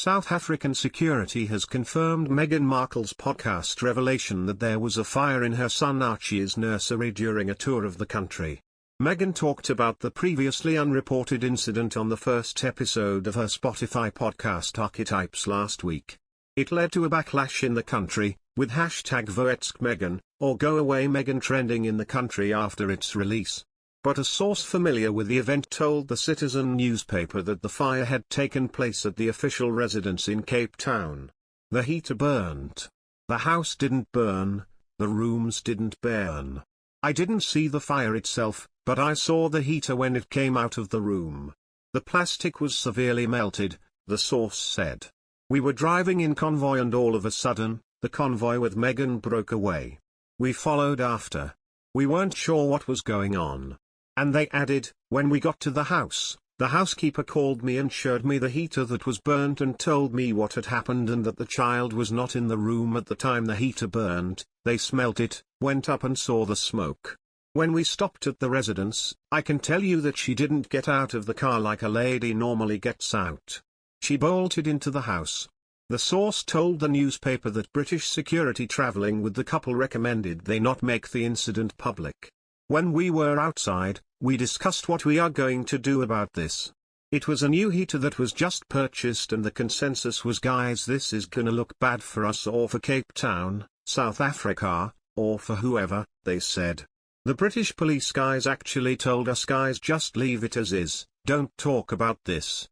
South African security has confirmed Meghan Markle's podcast revelation that there was a fire in her son Archie's nursery during a tour of the country. Meghan talked about the previously unreported incident on the first episode of her Spotify podcast Archetypes last week. It led to a backlash in the country, with #VoetskMeghan, or Go Away Meghan trending in the country after its release. But a source familiar with the event told the Citizen newspaper that the fire had taken place at the official residence in Cape Town. The heater burned. The house didn't burn, the rooms didn't burn. I didn't see the fire itself, but I saw the heater when it came out of the room. The plastic was severely melted, the source said. We were driving in convoy and all of a sudden, the convoy with Meghan broke away. We followed after. We weren't sure what was going on. And they added, when we got to the house, the housekeeper called me and showed me the heater that was burnt and told me what had happened and that the child was not in the room at the time the heater burned. They smelt it, went up and saw the smoke. When we stopped at the residence, I can tell you that she didn't get out of the car like a lady normally gets out. She bolted into the house. The source told the newspaper that British security travelling with the couple recommended they not make the incident public. When we were outside, we discussed what we are going to do about this. It was a new heater that was just purchased and the consensus was, guys, this is gonna look bad for us or for Cape Town, South Africa, or for whoever, they said. The British police guys actually told us, guys, just leave it as is, don't talk about this.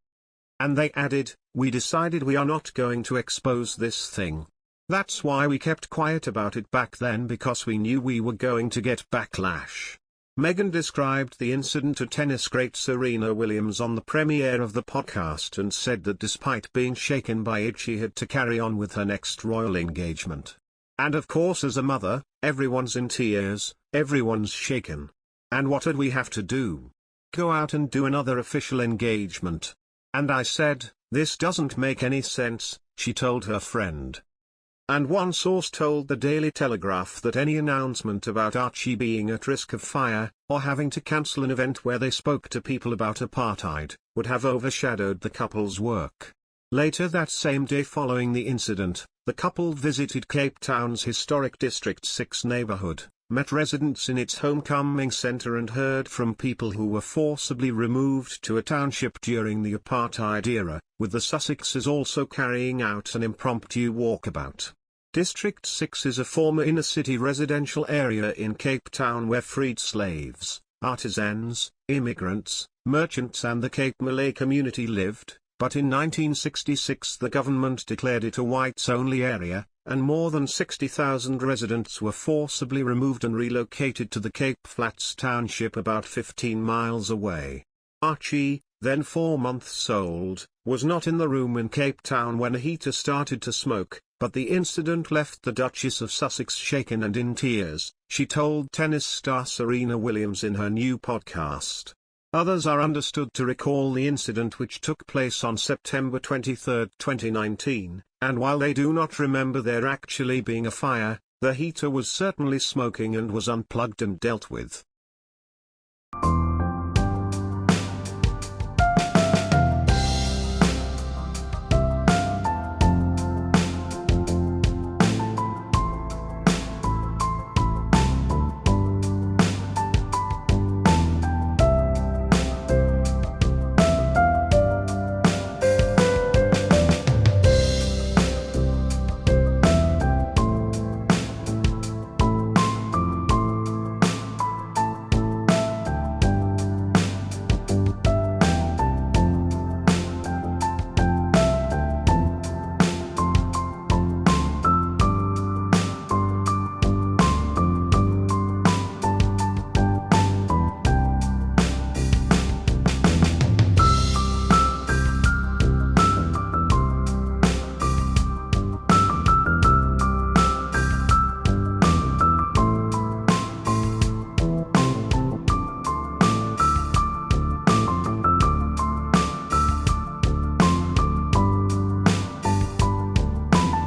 And they added, we decided we are not going to expose this thing. That's why we kept quiet about it back then, because we knew we were going to get backlash. Meghan described the incident to tennis great Serena Williams on the premiere of the podcast and said that despite being shaken by it, she had to carry on with her next royal engagement. And of course, as a mother, everyone's in tears, everyone's shaken. And what did we have to do? Go out and do another official engagement. And I said, this doesn't make any sense, she told her friend. And one source told the Daily Telegraph that any announcement about Archie being at risk of fire, or having to cancel an event where they spoke to people about apartheid, would have overshadowed the couple's work. Later that same day following the incident, the couple visited Cape Town's historic District 6 neighborhood, met residents in its homecoming center and heard from people who were forcibly removed to a township during the apartheid era, with the Sussexes also carrying out an impromptu walkabout. District 6 is a former inner-city residential area in Cape Town where freed slaves, artisans, immigrants, merchants and the Cape Malay community lived, but in 1966 the government declared it a whites-only area, and more than 60,000 residents were forcibly removed and relocated to the Cape Flats township about 15 miles away. Archie, then 4 months old, was not in the room in Cape Town when a heater started to smoke, but the incident left the Duchess of Sussex shaken and in tears, she told tennis star Serena Williams in her new podcast. Others are understood to recall the incident, which took place on September 23, 2019, and while they do not remember there actually being a fire, the heater was certainly smoking and was unplugged and dealt with.